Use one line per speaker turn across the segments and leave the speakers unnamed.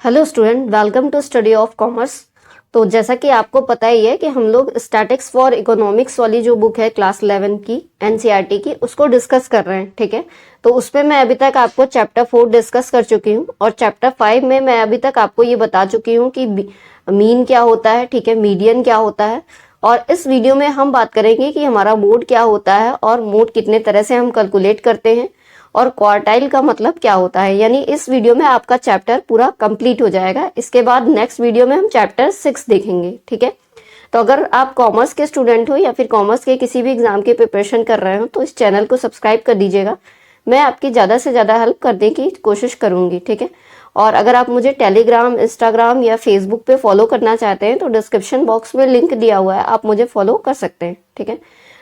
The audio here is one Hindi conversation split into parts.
Hello student, welcome to study of commerce. तो जैसा कि आपको पता ही है कि हम लोग स्टैटिक्स फॉर इकोनॉमिक्स वाली जो बुक है क्लास 11 की एनसीईआरटी की, उसको डिस्कस कर रहे हैं। ठीक है, तो उस पे मैं अभी तक आपको चैप्टर 4 डिस्कस कर चुकी हूँ और चैप्टर 5 में मैं अभी तक आपको ये बता चुकी हूँ कि मीन क्या होता है, ठीक है, मीडियन क्या होता है। और इस वीडियो में हम बात करेंगे कि हमारा मोड क्या होता है और मोड कितने तरह से हम कैलकुलेट करते हैं और क्वार्टाइल का मतलब क्या होता है। यानी इस वीडियो में आपका चैप्टर पूरा कंप्लीट हो जाएगा। इसके बाद नेक्स्ट वीडियो में हम चैप्टर 6 देखेंगे। ठीक है, तो अगर आप कॉमर्स के स्टूडेंट हो या फिर कॉमर्स के किसी भी एग्जाम की प्रिपरेशन कर रहे हो तो इस चैनल को सब्सक्राइब कर दीजिएगा। मैं आपकी ज़्यादा से ज़्यादा हेल्प करने की कोशिश करूंगी। ठीक है, और अगर आप मुझे टेलीग्राम, इंस्टाग्राम या फेसबुक पे फॉलो करना चाहते हैं तो डिस्क्रिप्शन बॉक्स में लिंक दिया हुआ है, आप मुझे फॉलो कर सकते हैं। ठीक है,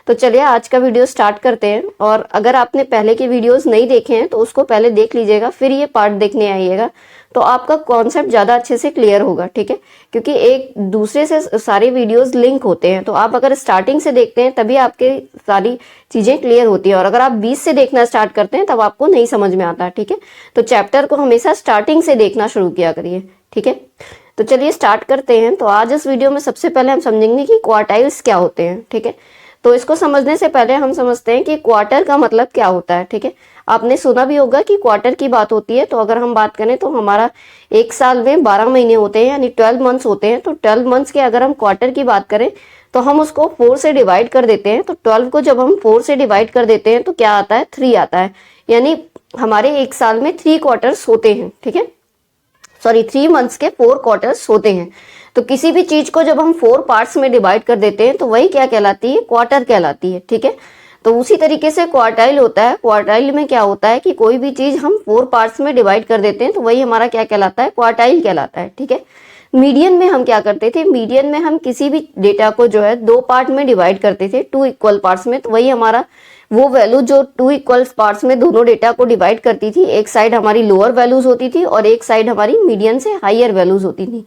तो चलिए आज का वीडियो स्टार्ट करते हैं। और अगर आपने पहले के वीडियोस नहीं देखे हैं तो उसको पहले देख लीजिएगा, फिर ये पार्ट देखने आइएगा, तो आपका कॉन्सेप्ट ज़्यादा अच्छे से क्लियर होगा। ठीक है, क्योंकि एक दूसरे से सारे वीडियोस लिंक होते हैं, तो आप अगर स्टार्टिंग से देखते हैं तभी आपके सारी चीज़ें क्लियर होती है, और अगर आप 20 से देखना स्टार्ट करते हैं तब आपको नहीं समझ में आता। ठीक है, तो चैप्टर को हमेशा स्टार्टिंग से देखना शुरू किया करिए। ठीक है, तो चलिए स्टार्ट करते हैं। तो आज इस वीडियो में सबसे पहले हम समझेंगे कि क्वार्टाइल्स क्या होते हैं। ठीक है, तो इसको समझने से पहले हम समझते हैं कि क्वार्टर का मतलब क्या होता है। ठीक है, आपने सुना भी होगा कि क्वार्टर की बात होती है। तो अगर हम बात करें तो हमारा एक साल में 12 महीने होते हैं, यानी 12 मंथ्स होते हैं। तो 12 मंथ्स के अगर हम क्वार्टर की बात करें तो हम उसको 4 से डिवाइड कर देते हैं। तो 12 को जब हम 4 से डिवाइड कर देते हैं तो क्या आता है, 3 आता है। यानी हमारे एक साल में 3 क्वार्टर्स होते हैं। ठीक है, सॉरी 3 मंथ्स के 4 क्वार्टर्स होते हैं। तो किसी भी चीज को जब हम 4 पार्ट्स में डिवाइड कर देते हैं तो वही क्या कहलाती है, क्वार्टर कहलाती है। ठीक है, तो उसी तरीके से क्वार्टाइल होता है। क्वार्टाइल में क्या होता है कि कोई भी चीज हम 4 पार्ट्स में डिवाइड कर देते हैं तो वही हमारा क्या कहलाता है, क्वार्टाइल कहलाता है। ठीक है, मीडियन में हम क्या करते थे, मीडियन में हम किसी भी डेटा को जो है 2 पार्ट में डिवाइड करते थे, 2 इक्वल पार्ट्स में। तो वही हमारा वो वैल्यू जो 2 इक्वल पार्ट्स में दोनों डेटा को डिवाइड करती थी, एक साइड हमारी लोअर वैल्यूज होती थी और एक साइड हमारी मीडियन से हायर वैल्यूज होती थी,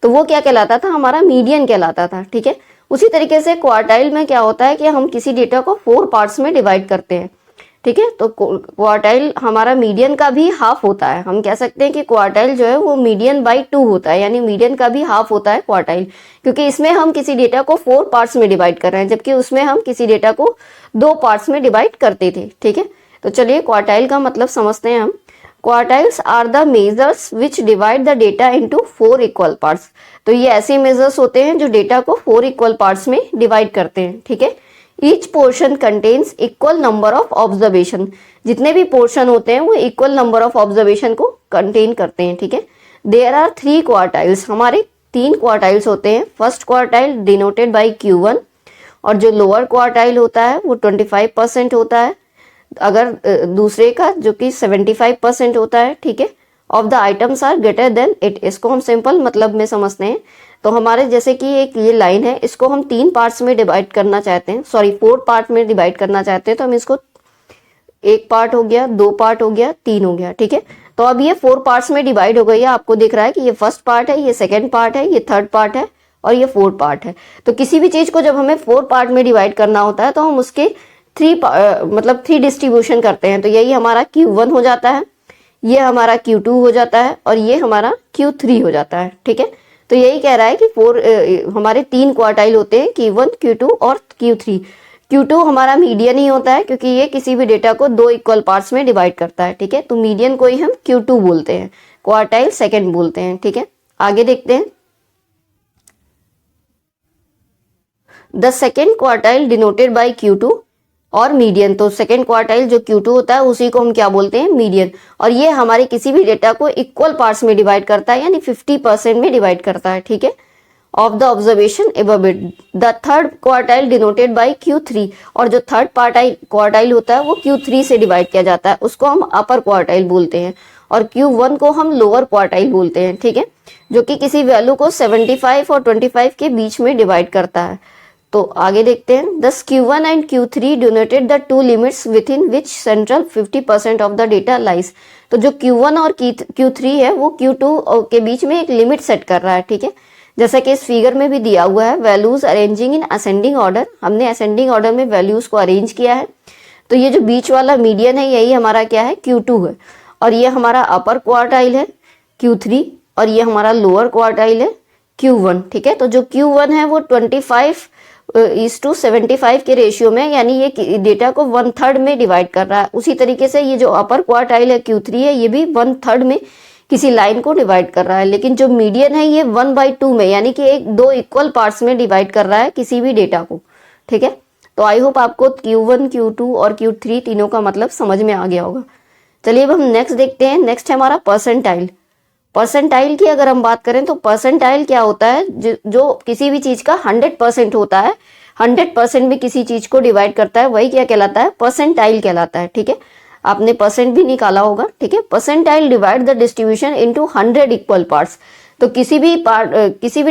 तो वो क्या कहलाता था, हमारा मीडियन कहलाता था। ठीक है, उसी तरीके से क्वार्टाइल में क्या होता है कि हम किसी डेटा को 4 पार्ट्स में डिवाइड करते हैं। ठीक है, तो क्वार्टाइल हमारा मीडियन का भी हाफ होता है। हम कह सकते हैं कि क्वार्टाइल जो है वो मीडियन बाई 2 होता है, यानी मीडियन का भी हाफ होता है क्वार्टाइल, क्योंकि इसमें हम किसी डेटा को 4 पार्ट्स में डिवाइड कर रहे हैं, जबकि उसमें हम किसी डेटा को 2 पार्ट्स में डिवाइड करते थे। ठीक है, तो चलिए क्वार्टाइल का मतलब समझते हैं हम। Quartiles are the measures which divide the data into 4 equal parts. तो ये ऐसे मेजर्स होते हैं जो डेटा को 4 इक्वल पार्ट्स में डिवाइड करते हैं। ठीक है, each portion contains equal number of observation. जितने भी पोर्शन होते हैं वो इक्वल नंबर ऑफ ऑब्जर्वेशन को कंटेन करते हैं। ठीक है, देयर आर 3 क्वार्टाइल्स। हमारे 3 क्वार्टाइल्स होते हैं। First quartile denoted by Q1, और जो लोअर क्वार्टाइल होता है वो 25% होता है, अगर दूसरे का जो कि 75% होता है। ठीक है, of the items are greater than it. इसको हम सिंपल मतलब में समझते हैं। तो हमारे जैसे कि एक ये लाइन है, इसको हम 3 पार्ट्स में डिवाइड करना चाहते हैं, सॉरी 4 पार्ट में डिवाइड करना चाहते हैं। तो हम इसको 1 पार्ट हो गया, 2 पार्ट हो गया, 3 हो गया। ठीक है, तो अब ये 4 पार्ट्स में डिवाइड हो गई है। आपको दिख रहा है कि ये फर्स्ट पार्ट है, ये सेकेंड पार्ट है, ये थर्ड पार्ट है और ये 4th पार्ट है। तो किसी भी चीज को जब हमें 4 पार्ट में डिवाइड करना होता है तो हम उसके 3 डिस्ट्रीब्यूशन करते हैं। तो यही हमारा Q1 हो जाता है, ये हमारा Q2 हो जाता है और ये हमारा Q3 हो जाता है। ठीक है, तो यही कह रहा है कि हमारे 3 क्वार्टाइल होते हैं, Q1, Q2 और Q3। Q2 हमारा मीडियन ही होता है क्योंकि ये किसी भी डेटा को 2 इक्वल पार्ट्स में डिवाइड करता है। ठीक है, तो मीडियन को ही हम Q2 बोलते हैं, क्वार्टाइल सेकेंड बोलते हैं। ठीक है, आगे देखते हैं। The second quartile denoted by Q2 और मीडियन। तो सेकेंड क्वार्टाइल जो Q2 होता है उसी को हम क्या बोलते हैं, मीडियन। और ये हमारे किसी भी डेटा को इक्वल पार्ट्स में डिवाइड करता है, यानी 50% में डिवाइड करता है। ठीक है, of the observation above it. The third quartile denoted by Q3, और जो थर्ड क्वार्टाइल होता है वो Q3 से डिवाइड किया जाता है, उसको हम अपर क्वार्टाइल बोलते हैं, और Q1 को हम लोअर क्वार्टाइल बोलते हैं। ठीक है, जो कि किसी वैल्यू को 75 और 25 के बीच में डिवाइड करता है। तो आगे देखते हैं। Thus Q1 and Q3 denoted the 2 limits within which central 50% of the data lies। तो जो Q1 और Q3 है वो Q2 के बीच में एक लिमिट सेट कर रहा है। ठीक है, जैसा कि इस फिगर में भी दिया हुआ है, values arranging in ascending order. हमने असेंडिंग ऑर्डर में वैल्यूज को अरेंज किया है। तो ये जो बीच वाला मीडियन है यही हमारा क्या है, Q2 है, और ये हमारा अपर क्वार्टाइल है Q3, और ये हमारा लोअर क्वार्टाइल है Q1, ठीक है। तो जो Q1 है वो 25:75 के रेशियो में, यानी ये डेटा को 1/3 में डिवाइड कर रहा है। उसी तरीके से ये जो अपर क्वार्टाइल है Q3 है, ये भी 1/3 में किसी लाइन को डिवाइड कर रहा है। लेकिन जो मीडियन है ये 1/2 में, यानी कि दो इक्वल पार्ट्स में डिवाइड कर रहा है किसी भी डेटा को, ठीक है। तो आई होप आपको Q1, Q2 और Q3 तीनों का मतलब समझ में आ गया होगा। चलिए अब हम नेक्स्ट देखते हैं। नेक्स्ट है हमारा परसेंटाइल। परसेंटाइल की अगर हम बात करें तो परसेंटाइल क्या होता है, जो किसी भी चीज का 100% होता है, 100% में किसी चीज को डिवाइड करता है, वही क्या कहलाता है, परसेंटाइल कहलाता है, ठीक है। आपने परसेंट भी निकाला होगा, ठीक है। Percentile divide the distribution into 100 equal parts. तो किसी भी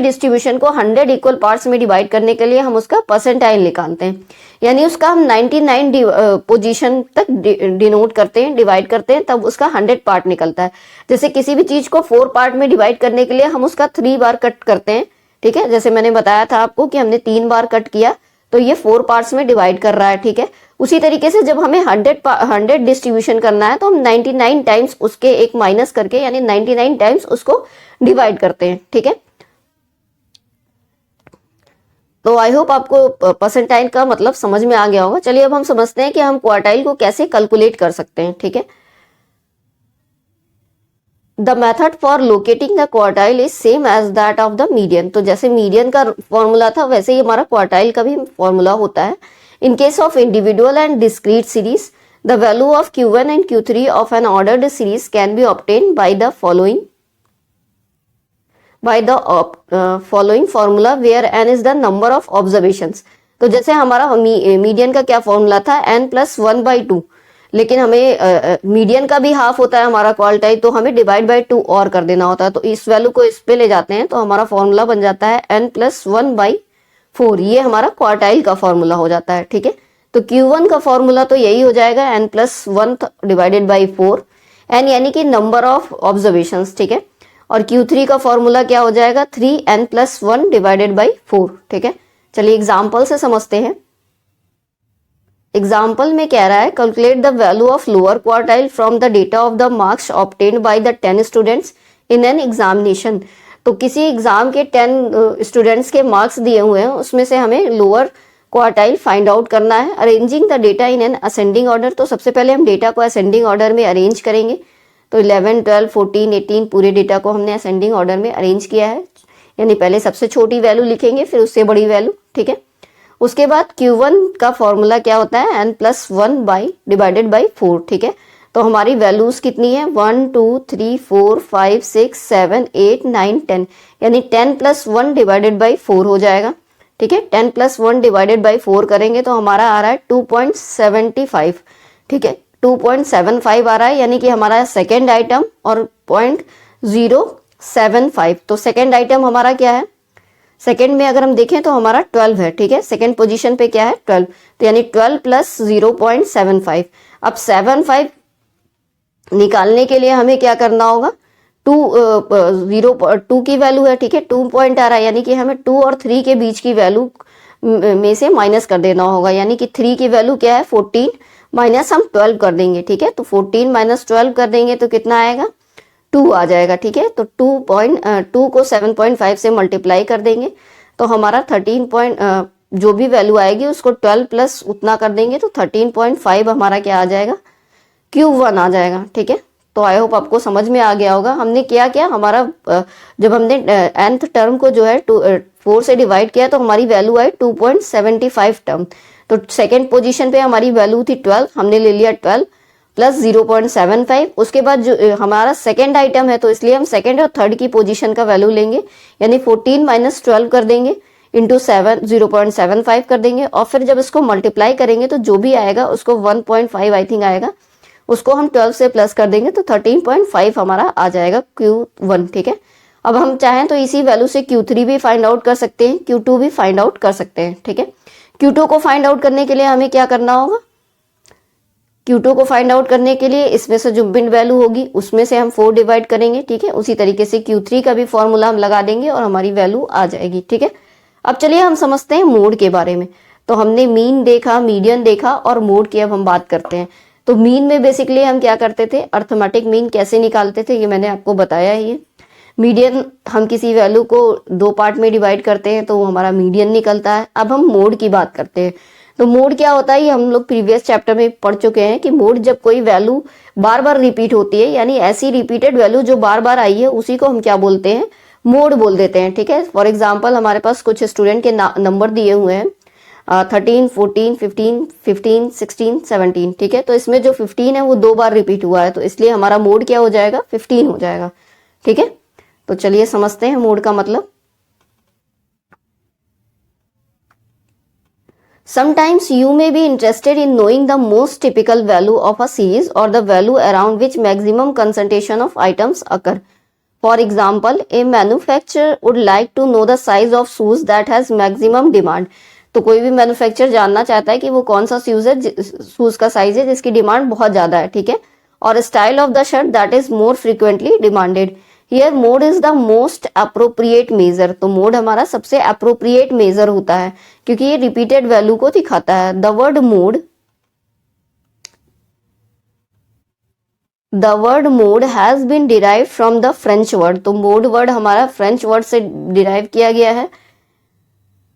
डिस्ट्रीब्यूशन को 100 इक्वल पार्ट्स में डिवाइड करने के लिए हम उसका परसेंटाइल निकालते हैं, यानी उसका हम 99 पोजीशन तक डिनोट करते हैं, डिवाइड करते हैं, तब उसका 100 पार्ट निकलता है। जैसे किसी भी चीज को 4 पार्ट में डिवाइड करने के लिए हम उसका 3 बार कट करते हैं, ठीक है। जैसे मैंने बताया था आपको कि हमने 3 बार कट किया तो ये 4 पार्ट्स में डिवाइड कर रहा है, ठीक है। उसी तरीके से जब हमें 100 डिस्ट्रीब्यूशन करना है तो हम 99 टाइम्स उसके एक माइनस करके, यानी 99 टाइम्स उसको डिवाइड करते हैं, ठीक है। तो आई होप आपको परसेंटाइल का मतलब समझ में आ गया होगा। चलिए अब हम समझते हैं कि हम क्वार्टाइल को कैसे कैलकुलेट कर सकते हैं, ठीक है। The method for locating the quartile is same as that of the median. तो जैसे मीडियन का फॉर्मूला था वैसे ही हमारा क्वार्टाइल का भी फॉर्मूला होता है। In case of individual and discrete series, the value of Q1 and Q3 of an ordered series can be obtain by the following following formula where n is the number of observations. तो जैसे हमारा मीडियन का क्या फॉर्मूला था, n+1/2, लेकिन हमें मीडियन का भी हाफ होता है हमारा क्वार्टाइल, तो हमें डिवाइड बाय 2 और कर देना होता है। तो इस वैल्यू को इस पे ले जाते हैं तो हमारा फॉर्मूला बन जाता है n+1/4। ये हमारा क्वार्टाइल का फॉर्मूला हो जाता है, ठीक है। तो Q1 का फॉर्मूला तो यही हो जाएगा n+1 डिवाइडेड बाई 4, n यानी कि नंबर ऑफ ऑब्जर्वेशन, ठीक है। और Q3 का फॉर्मूला क्या हो जाएगा, 3n+1 डिवाइडेड बाई 4, ठीक है। चलिए एग्जाम्पल से समझते हैं। एग्जाम्पल में कह रहा है calculate the value of lower quartile from the data of the marks obtained by the 10 students in an examination. तो किसी एग्जाम के 10 स्टूडेंट्स के मार्क्स दिए हुए हैं, उसमें से हमें लोअर क्वार्टाइल फाइंड आउट करना है। Arranging the data in an ascending order. तो सबसे पहले हम डेटा को असेंडिंग ऑर्डर में अरेंज करेंगे। तो 11, 12, 14, 18 पूरे डेटा को हमने असेंडिंग ऑर्डर में अरेंज किया है, यानी पहले सबसे छोटी वैल्यू लिखेंगे फिर उससे बड़ी वैल्यू, ठीक है। उसके बाद Q1 का फॉर्मूला क्या होता है, n+1 डिवाइडेड बाई 4, ठीक है। तो हमारी वैल्यूज कितनी है, 1, 2, 3, 4, 5, 6, 7, 8, 9, 10, यानी 10+1 डिवाइडेड बाई 4 हो जाएगा, ठीक है। 10+1 डिवाइडेड बाई 4 करेंगे तो हमारा आ रहा है 2.75, ठीक है। 2.75 आ रहा है, यानी कि हमारा सेकेंड आइटम और 0.075। तो सेकेंड आइटम हमारा क्या है, सेकेंड में अगर हम देखें तो हमारा 12 है, ठीक है। सेकेंड पोजीशन पे क्या है, 12, तो यानी 12 + 0.75। अब 75 निकालने के लिए हमें क्या करना होगा, 2 की वैल्यू है, ठीक है। 2 पॉइंट आ रहा है, यानी कि हमें 2 और 3 के बीच की वैल्यू में से माइनस कर देना होगा, यानी कि 3 की वैल्यू क्या है, 14 माइनस हम 12 कर देंगे, ठीक है। तो 14 - 12 कर देंगे तो कितना आएगा, 2 आ जाएगा, ठीक है। तो 2 को 7.5 से मल्टीप्लाई कर देंगे तो हमारा 13 जो भी वैल्यू आएगी उसको 12 प्लस उतना कर देंगे तो 13.5 हमारा क्या आ जाएगा, Q1 आ जाएगा, ठीक है। तो आई होप आपको समझ में आ गया होगा हमने क्या क्या हमारा जब हमने nth टर्म को जो है 4 से डिवाइड किया तो हमारी वैल्यू आई 2.75 टर्म। तो सेकेंड पोजीशन पे हमारी वैल्यू थी 12, हमने ले लिया 12 + 0.75। उसके बाद जो हमारा सेकेंड आइटम है तो इसलिए हम सेकेंड और थर्ड की पोजीशन का वैल्यू लेंगे, यानी 14 - 12 कर देंगे इंटू 0.75 कर देंगे और फिर जब इसको मल्टीप्लाई करेंगे तो जो भी आएगा उसको 1.5 आई थिंक आएगा, उसको हम 12 से प्लस कर देंगे तो 13.5 हमारा आ जाएगा Q1, ठीक है। अब हम चाहें तो इसी वैल्यू से Q3 भी फाइंड आउट कर सकते हैं, Q2 भी फाइंड आउट कर सकते हैं, ठीक है। Q2 को फाइंड आउट करने के लिए हमें क्या करना होगा, Q2 को फाइंड आउट करने के लिए इसमें से जो मिड वैल्यू होगी उसमें से हम 4 डिवाइड करेंगे, ठीक है। उसी तरीके से Q3 का भी फॉर्मूला हम लगा देंगे और हमारी वैल्यू आ जाएगी, ठीक है। अब चलिए हम समझते हैं मोड के बारे में। तो हमने मीन देखा, मीडियन देखा और मोड की अब हम बात करते हैं। तो मीन में बेसिकली हम क्या करते थे, अर्थमेटिक मीन कैसे निकालते थे ये मैंने आपको बताया ही है। मीडियन हम किसी वैल्यू को 2 पार्ट में डिवाइड करते हैं तो वो हमारा मीडियन निकलता है। अब हम मोड की बात करते हैं। तो मोड क्या होता है, ये हम लोग प्रीवियस चैप्टर में पढ़ चुके हैं कि मोड जब कोई वैल्यू बार बार रिपीट होती है, यानी ऐसी रिपीटेड वैल्यू जो बार बार आई है, उसी को हम क्या बोलते हैं, मोड बोल देते हैं। ठीक है, फॉर एग्जाम्पल हमारे पास कुछ स्टूडेंट के नंबर दिए हुए हैं 13, 14, 15, 15, 16, 17। ठीक है, तो इसमें जो 15 है वो 2 बार रिपीट हुआ है, तो इसलिए हमारा मोड क्या हो जाएगा, 15 हो जाएगा। ठीक है, तो चलिए समझते हैं मोड का मतलब। Sometimes you may be interested in knowing the most typical value of a series or the value around which maximum concentration of items occur. For example, a manufacturer would like to know the size of shoes that has maximum demand. तो कोई भी मैन्युफैक्चरर जानना चाहता है कि वो कौन सा शूज है, शूज का साइज है जिसकी डिमांड बहुत ज्यादा है। ठीक है, और style of the shirt that is more frequently demanded. Here mode is the most appropriate measure. तो मोड हमारा सबसे अप्रोप्रिएट मेजर होता है क्योंकि ये रिपीटेड वैल्यू को दिखाता है। The word mode has been derive from the French word. तो मोड वर्ड हमारा फ्रेंच वर्ड से डिराइव किया गया है,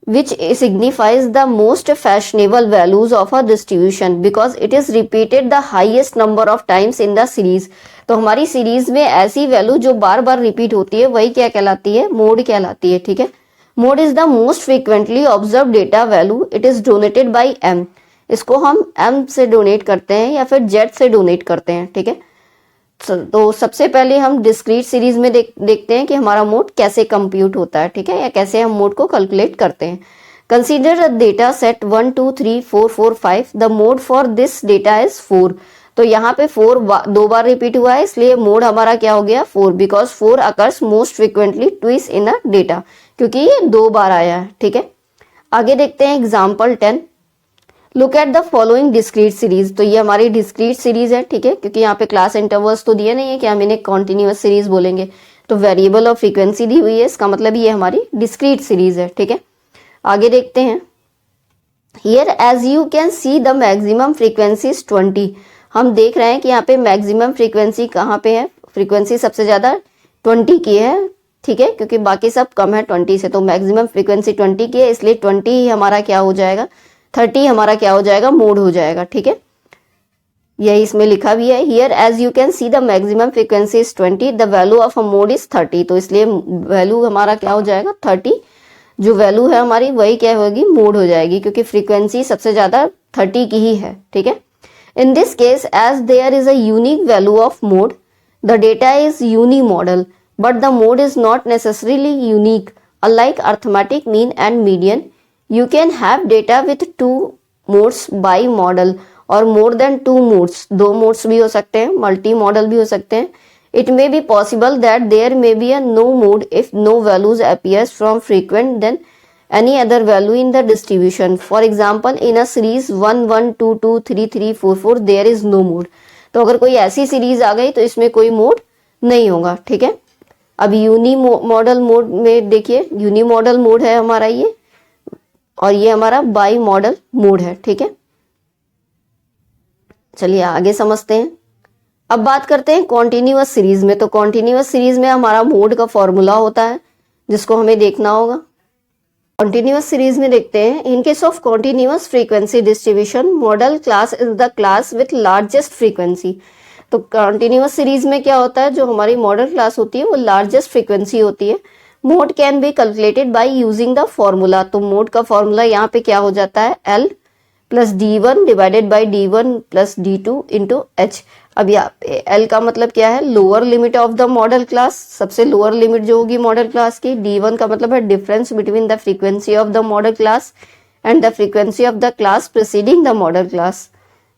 which signifies the most fashionable values of a distribution because it is repeated the highest number of times in the series. तो हमारी सीरीज में ऐसी वैल्यू जो बार बार रिपीट होती है वही क्या कहलाती है, मोड कहलाती है। ठीक है, mode is the most frequently observe data value, it is donated by M. इसको हम एम से डोनेट करते हैं या फिर जेड से डोनेट करते हैं। ठीक है, तो सबसे पहले हम डिस्क्रीट सीरीज में देखते हैं कि हमारा मोड कैसे कंप्यूट होता है। ठीक है, या कैसे हम मोड को कैलकुलेट करते हैं। Consider data set 1 2 3 4 4 5। The mode for this data is 4। तो यहाँ पे 4 2 बार रिपीट हुआ है, इसलिए मोड हमारा क्या हो गया, 4, because 4 occurs most frequently twice in a data, क्योंकि ये 2 बार आया है। ठीक है, आगे देखते हैं example 10। Look at the following discrete series. तो ये हमारी डिस्क्रीट सीरीज है। ठीक है, क्योंकि यहाँ पे क्लास इंटरवल्स तो दिए नहीं है कि हम इन्हें कॉन्टिन्यूअस सीरीज बोलेंगे, तो वेरिएबल और फ्रीक्वेंसी दी हुई है, इसका मतलब ये हमारी डिस्क्रीट सीरीज है। ठीक है, आगे देखते हैं। Here as you can see the maximum frequency is 20। हम देख रहे हैं कि यहाँ पे मैक्सिमम फ्रीक्वेंसी कहाँ पे है, फ्रीक्वेंसी सबसे ज्यादा 20 की है। ठीक है, क्योंकि बाकी सब कम है 20 से, तो मैक्सिमम फ्रीक्वेंसी 20 की है, इसलिए 20 ही हमारा क्या हो जाएगा, 30 हमारा क्या हो जाएगा, मोड हो जाएगा। ठीक है, यही इसमें लिखा भी है। Here as you can see the maximum frequency is 20, the value of a mode is 30। तो इसलिए वैल्यू हमारा क्या हो जाएगा, 30। जो वैल्यू है हमारी वही क्या होगी, मोड हो जाएगी, क्योंकि फ्रीक्वेंसी सबसे ज्यादा 30 की ही है। ठीक है, in this case as there is a unique value of mode, the data is unimodal but the mode is not necessarily unique. Unlike arithmetic mean and median, you can have data with 2 modes by model और more than 2 modes। 2 modes भी हो सकते हैं, मल्टी मॉडल भी हो सकते हैं। It may be possible that there may be a no mode if no values appears from frequent than any other value in the distribution. For example, in a series 1 1 2 2 3 3 4 4 there is no mode। तो अगर कोई ऐसी सीरीज आ गई तो इसमें कोई मोड नहीं होगा। ठीक है, अब यूनी मॉडल मोड में देखिए, यूनी मॉडल मोड है हमारा ये, और ये हमारा बाई मॉडल मोड है। ठीक है, चलिए आगे समझते हैं। अब बात करते हैं कॉन्टिन्यूअस सीरीज में। तो कॉन्टिन्यूअस सीरीज में हमारा मोड का फॉर्मूला होता है जिसको हमें देखना होगा। कॉन्टिन्यूअस सीरीज में देखते हैं, इन case of continuous frequency distribution model class is the class with largest frequency. तो कॉन्टिन्यूअस सीरीज में क्या होता है, जो हमारी मॉडल क्लास होती है वो लार्जेस्ट फ्रीक्वेंसी होती है। Mode can be calculated by using the formula. तो मोड का फॉर्मूला यहाँ पे क्या हो जाता है, L plus D1 divided by D1 plus D2 into H। अब यहाँ पे L का मतलब क्या है, lower limit of the model class, सबसे लोअर लिमिट जो होगी मॉडल क्लास की। D1 का मतलब है difference between the frequency of the model class and the frequency of the class preceding the model class.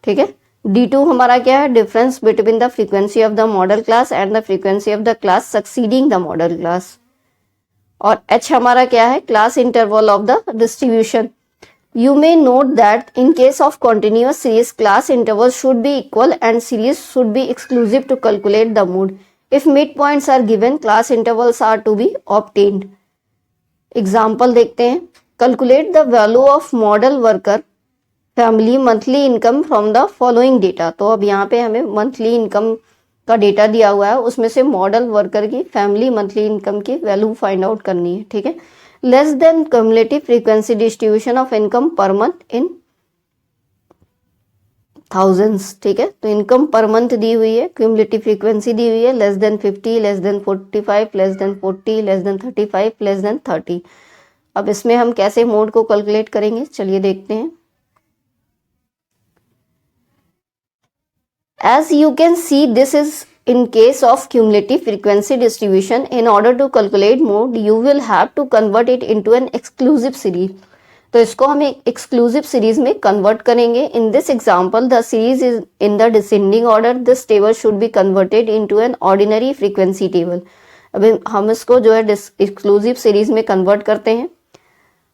ठीक है, D2 हमारा क्या है, difference between the frequency of the model class and the frequency of the class succeeding the model class. और H हमारा क्या है, class interval of the distribution. You may note that in case of continuous series, class intervals should be equal and series should be exclusive to calculate the mode. If midpoints are given, class intervals are to be obtained. Example देखते हैं। Calculate the value of model worker family monthly income from the following data। तो अब यहाँ पे हमें monthly income का डेटा दिया हुआ है, उसमें से मॉडल वर्कर की फैमिली मंथली इनकम की वैल्यू फाइंड आउट करनी है, ठीक है। Less than cumulative frequency distribution of income per month in thousands, ठीक है। तो इनकम पर मंथ दी हुई है, क्यूमुलेटिव फ्रीक्वेंसी दी हुई है less than 50, less than 45, less than 40, less than 35, less than 30। अब इसमें हम कैसे मोड को कैलकुलेट करेंगे, चलिए देखते हैं। As you can see, this is in case of cumulative frequency distribution. In order to calculate mode, you will have to convert it into an exclusive series. तो इसको हम एक एक्सक्लूसिव सीरीज में कन्वर्ट करेंगे। In this example the series is in the descending order, this table should be converted into an ordinary frequency table. अब हम इसको जो है एक्सक्लूसिव सीरीज में कन्वर्ट करते हैं।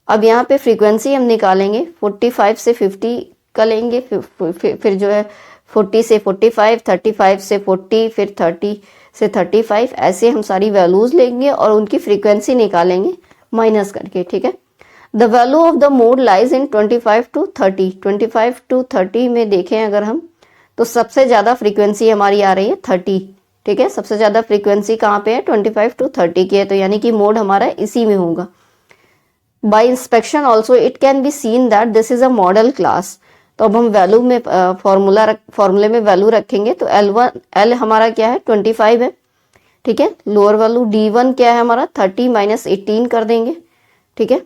अब यहाँ पे फ्रीक्वेंसी हम निकालेंगे, 45 से 50 का लेंगे, फिर जो है 40 से 45, 35 से 40, फिर 30 से 35, ऐसे हम सारी वैल्यूज लेंगे और उनकी फ्रीक्वेंसी निकालेंगे माइनस करके, ठीक है। The value of the mode lies in 25 to 30। 25 to 30 में देखें अगर हम, तो सबसे ज़्यादा फ्रीक्वेंसी हमारी आ रही है 30, ठीक है। सबसे ज़्यादा फ्रीक्वेंसी कहाँ पे है, 25 टू 30 की है, तो यानी कि मोड हमारा इसी में होगा। Bye inspection also it can be seen that this is a model class. तो अब हम वैल्यू में फॉर्मूले में वैल्यू रखेंगे, तो L हमारा क्या है 25 है, ठीक है। लोअर वैल्यू D1 क्या है हमारा 30 माइनस 18 कर देंगे, ठीक है,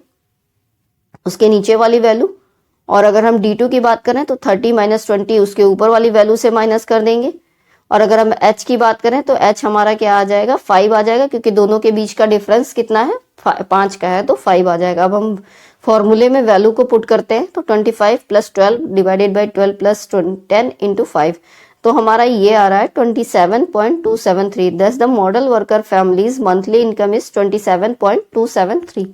उसके नीचे वाली वैल्यू। और अगर हम D2 की बात करें तो 30 माइनस 20 उसके ऊपर वाली वैल्यू से माइनस कर देंगे। और अगर हम H की बात करें तो H हमारा क्या आ जाएगा 5 आ जाएगा, क्योंकि दोनों के बीच का डिफरेंस कितना है 5 का है, तो 5 आ जाएगा। अब हम फॉर्मूले में वैल्यू को पुट करते हैं, तो 25 plus 12 divided by 12 plus 10 into 5, तो हमारा ये आ रहा है 27.273। दस the model worker families monthly income is 27.273,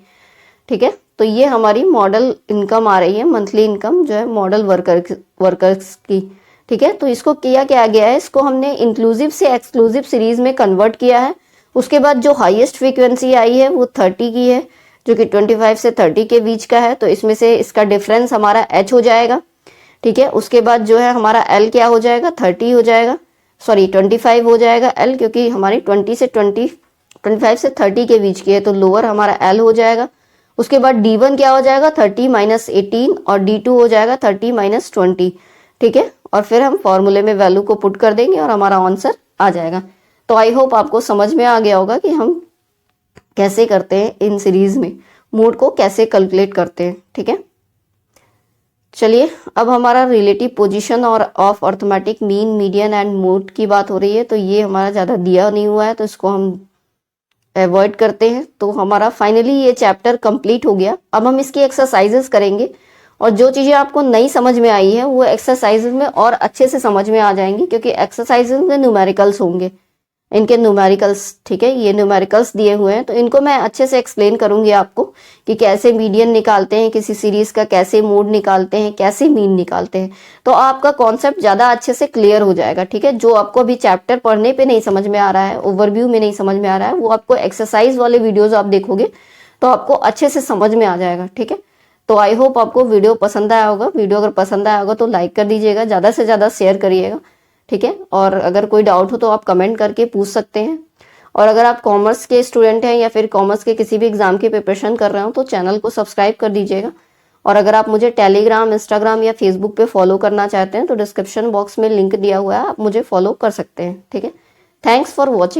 ठीक है। तो ये हमारी मॉडल इनकम आ रही है, मंथली इनकम जो है मॉडल वर्कर्स की, ठीक है। तो इसको किया क्या गया है, इसको हमने इंक्लूसिव से एक्सक्लूसिव सीरीज में कन्वर्ट किया है। उसके बाद जो हाईएस्ट फ्रीक्वेंसी आई है वो 30 की है, जो कि 25 से 30 के बीच का है, तो इसमें से इसका डिफरेंस हमारा H हो जाएगा, ठीक है। उसके बाद जो है हमारा L क्या हो जाएगा 30 हो जाएगा, सॉरी 25 हो जाएगा L, क्योंकि हमारी 25 से 30 के बीच की है, तो लोअर हमारा L हो जाएगा। उसके बाद D1 क्या हो जाएगा 30 माइनस 18 और D2 हो जाएगा 30 माइनस 20, ठीक है। और फिर हम फॉर्मूले में वैल्यू को पुट कर देंगे और हमारा आंसर आ जाएगा। तो आई होप आपको समझ में आ गया होगा कि हम कैसे करते हैं इन सीरीज में मोड को कैसे कैलकुलेट करते हैं, ठीक है। चलिए अब हमारा रिलेटिव पोजीशन और of arithmetic mean median and mode की बात हो रही है, तो ये हमारा ज़्यादा दिया नहीं हुआ है, तो इसको हम अवॉइड करते हैं। तो हमारा फाइनली ये चैप्टर कंप्लीट हो गया। अब हम इसकी एक्सरसाइजेस करेंगे और जो चीज़ें आपको नहीं समझ में आई है वो एक्सरसाइजेस में और अच्छे से समझ में आ जाएंगी, क्योंकि एक्सरसाइजेस में न्यूमेरिकल्स होंगे, इनके न्यूमेरिकल्स, ठीक है। ये न्यूमेरिकल्स दिए हुए हैं, तो इनको मैं अच्छे से एक्सप्लेन करूंगी आपको कि कैसे मीडियन निकालते हैं किसी सीरीज का, कैसे मोड निकालते हैं, कैसे मीन निकालते हैं। तो आपका कॉन्सेप्ट ज़्यादा अच्छे से क्लियर हो जाएगा, ठीक है। जो आपको अभी चैप्टर पढ़ने पे नहीं समझ में आ रहा है, ओवरव्यू में नहीं समझ में आ रहा है, वो आपको एक्सरसाइज वाले वीडियोज आप देखोगे तो आपको अच्छे से समझ में आ जाएगा, ठीक है। तो आई होप आपको वीडियो पसंद आया होगा। वीडियो अगर पसंद आया होगा तो लाइक कर दीजिएगा, ज़्यादा से ज़्यादा शेयर करिएगा, ठीक है। और अगर कोई डाउट हो तो आप कमेंट करके पूछ सकते हैं। और अगर आप कॉमर्स के स्टूडेंट हैं या फिर कॉमर्स के किसी भी एग्जाम की प्रिपरेशन कर रहे हो तो चैनल को सब्सक्राइब कर दीजिएगा। और अगर आप मुझे टेलीग्राम, इंस्टाग्राम या फेसबुक पे फॉलो करना चाहते हैं तो डिस्क्रिप्शन बॉक्स में लिंक दिया हुआ है, आप मुझे फॉलो कर सकते हैं, ठीक है। Thanks for watching.